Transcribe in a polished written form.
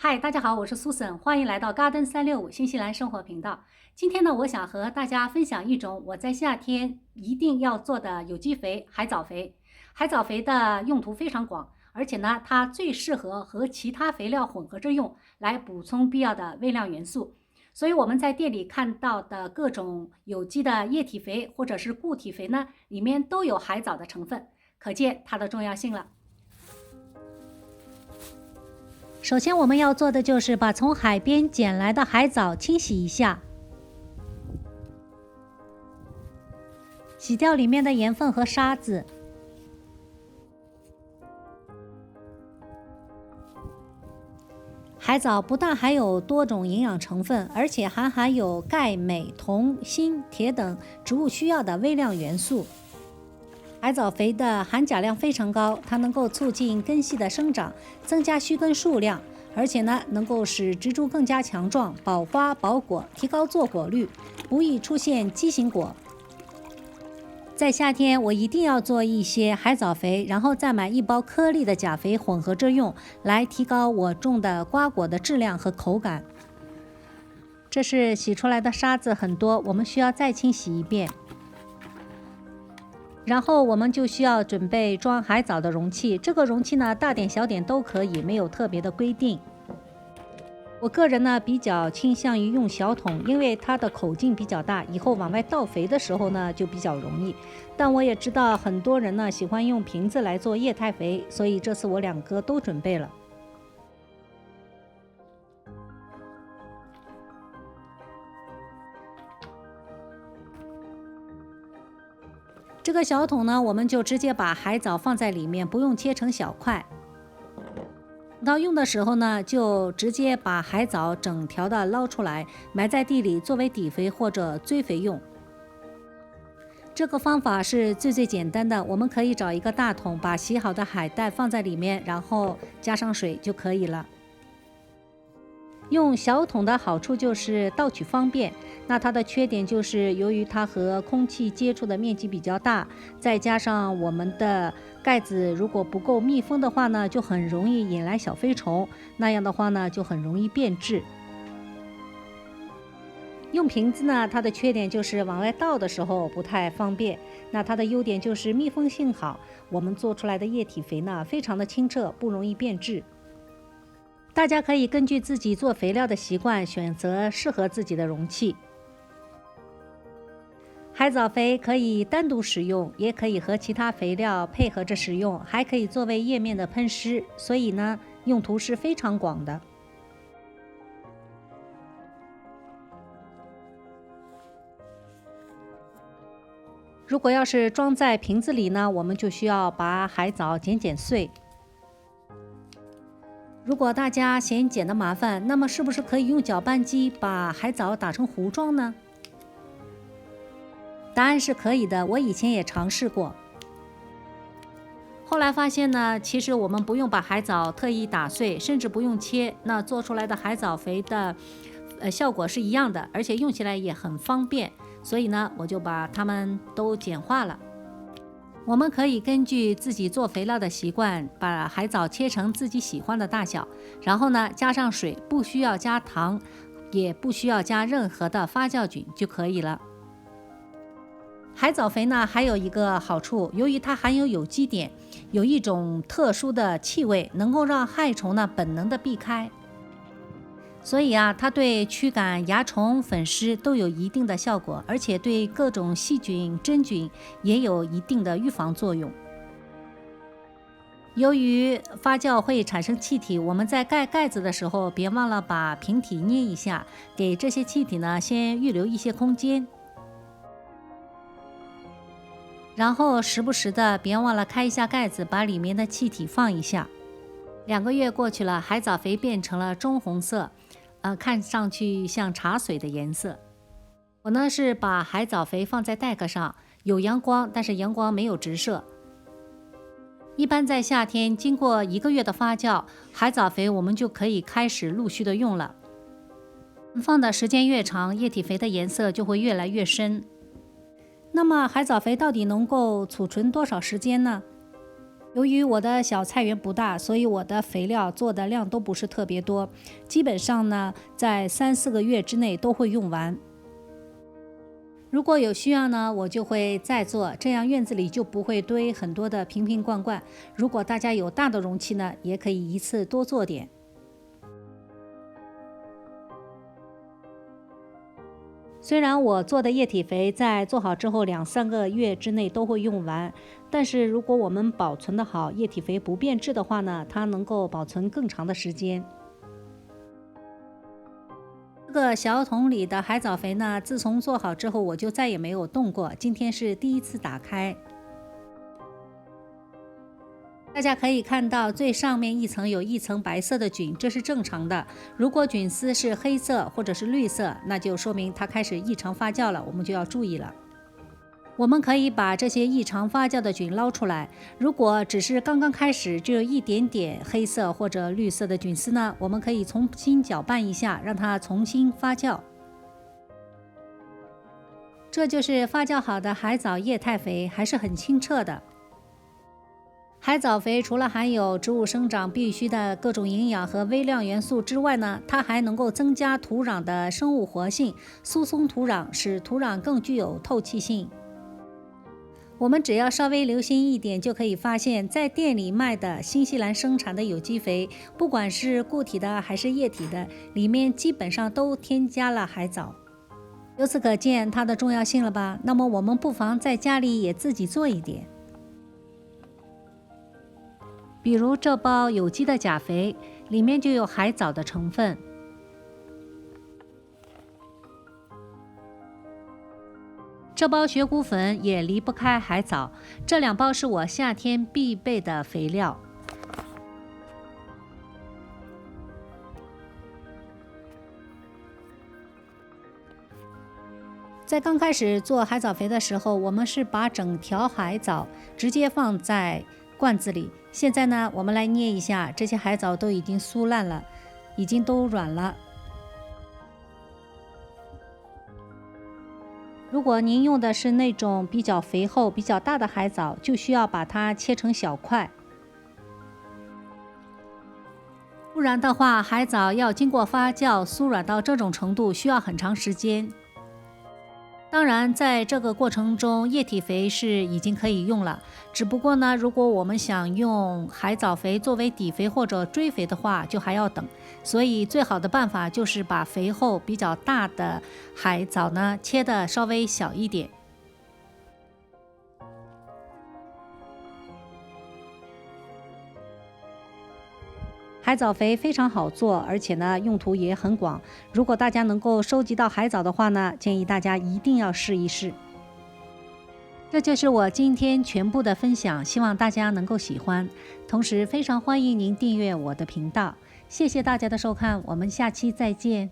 嗨，大家好，我是苏森，欢迎来到 Garden 365新西兰生活频道。今天呢，我想和大家分享一种我在夏天一定要做的有机肥——海藻肥。海藻肥的用途非常广，而且呢，它最适合和其他肥料混合着用，来补充必要的微量元素。所以我们在店里看到的各种有机的液体肥或者是固体肥呢，里面都有海藻的成分，可见它的重要性了。首先我们要做的就是把从海边捡来的海藻清洗一下，洗掉里面的盐分和沙子。海藻不但含有多种营养成分，而且还含有钙、镁、铜、锌、铁等植物需要的微量元素。海藻肥的含钾量非常高，它能够促进根系的生长，增加须根数量，而且呢，能够使植株更加强壮，保花保果，提高坐果率，不易出现畸形果。在夏天，我一定要做一些海藻肥，然后再买一包颗粒的钾肥混合着用，来提高我种的瓜果的质量和口感。这是洗出来的沙子很多，我们需要再清洗一遍。然后我们就需要准备装海藻的容器，这个容器呢，大点小点都可以，没有特别的规定。我个人呢比较倾向于用小桶，因为它的口径比较大，以后往外倒肥的时候呢就比较容易。但我也知道很多人呢喜欢用瓶子来做液态肥，所以这次我两个都准备了。这个小桶呢，我们就直接把海藻放在里面，不用切成小块。到用的时候呢，就直接把海藻整条的捞出来，埋在地里作为底肥或者追肥用。这个方法是最简单的，我们可以找一个大桶，把洗好的海带放在里面，然后加上水就可以了。用小桶的好处就是倒取方便，那它的缺点就是由于它和空气接触的面积比较大，再加上我们的盖子如果不够密封的话呢，就很容易引来小飞虫，那样的话呢就很容易变质。用瓶子呢，它的缺点就是往外倒的时候不太方便，那它的优点就是密封性好，我们做出来的液体肥呢非常的清澈，不容易变质。大家可以根据自己做肥料的习惯选择适合自己的容器。海藻肥可以单独使用，也可以和其他肥料配合着使用，还可以作为叶面的喷施，所以呢，用途是非常广的。如果要是装在瓶子里呢，我们就需要把海藻剪碎。如果大家嫌剪的麻烦，那么是不是可以用搅拌机把海藻打成糊状呢？答案是可以的，我以前也尝试过。后来发现呢，其实我们不用把海藻特意打碎，甚至不用切，那做出来的海藻肥的效果是一样的，而且用起来也很方便。所以呢，我就把它们都简化了。我们可以根据自己做肥料的习惯，把海藻切成自己喜欢的大小，然后呢加上水，不需要加糖，也不需要加任何的发酵菌就可以了。海藻肥呢还有一个好处，由于它含有有机碘，有一种特殊的气味，能够让害虫呢本能的避开。所以啊，它对驱赶蚜虫、粉虱都有一定的效果，而且对各种细菌、真菌也有一定的预防作用。由于发酵会产生气体，我们在盖盖子的时候，别忘了把瓶体捏一下，给这些气体呢先预留一些空间。然后时不时的别忘了开一下盖子，把里面的气体放一下。2个月过去了，海藻肥变成了棕红色，看上去像茶水的颜色。我呢是把海藻肥放在袋壳上，有阳光，但是阳光没有直射。一般在夏天，经过1个月的发酵，海藻肥我们就可以开始陆续的用了。放的时间越长，液体肥的颜色就会越来越深。那么海藻肥到底能够储存多少时间呢？由于我的小菜园不大，所以我的肥料做的量都不是特别多，基本上呢，在3-4个月之内都会用完。如果有需要呢，我就会再做，这样院子里就不会堆很多的瓶瓶罐罐。如果大家有大的容器呢，也可以一次多做点。虽然我做的液体肥在做好之后2-3个月之内都会用完，但是如果我们保存得好，液体肥不变质的话呢，它能够保存更长的时间。这个小桶里的海藻肥呢，自从做好之后我就再也没有动过，今天是第一次打开。大家可以看到最上面一层有一层白色的菌，这是正常的。如果菌丝是黑色或者是绿色，那就说明它开始异常发酵了，我们就要注意了。我们可以把这些异常发酵的菌捞出来，如果只是刚刚开始只有一点点黑色或者绿色的菌丝呢，我们可以重新搅拌一下，让它重新发酵。这就是发酵好的海藻液态肥，还是很清澈的。海藻肥除了含有植物生长必需的各种营养和微量元素之外呢，它还能够增加土壤的生物活性，疏松土壤，使土壤更具有透气性。我们只要稍微留心一点，就可以发现，在店里卖的新西兰生产的有机肥，不管是固体的还是液体的，里面基本上都添加了海藻。由此可见它的重要性了吧？那么我们不妨在家里也自己做一点。比如这包有机的钾肥，里面就有海藻的成分。这包雪谷粉也离不开海藻，这2包是我夏天必备的肥料。在刚开始做海藻肥的时候，我们是把整条海藻直接放在罐子里。现在呢，我们来捏一下，这些海藻都已经酥烂了，已经都软了。如果您用的是那种比较肥厚、比较大的海藻，就需要把它切成小块。不然的话，海藻要经过发酵酥软到这种程度，需要很长时间。当然，在这个过程中，液体肥是已经可以用了。只不过呢，如果我们想用海藻肥作为底肥或者追肥的话，就还要等。所以最好的办法就是把肥厚比较大的海藻呢切得稍微小一点。海藻肥非常好做，而且呢用途也很广。如果大家能够收集到海藻的话呢，建议大家一定要试一试。这就是我今天全部的分享，希望大家能够喜欢。同时非常欢迎您订阅我的频道，谢谢大家的收看，我们下期再见。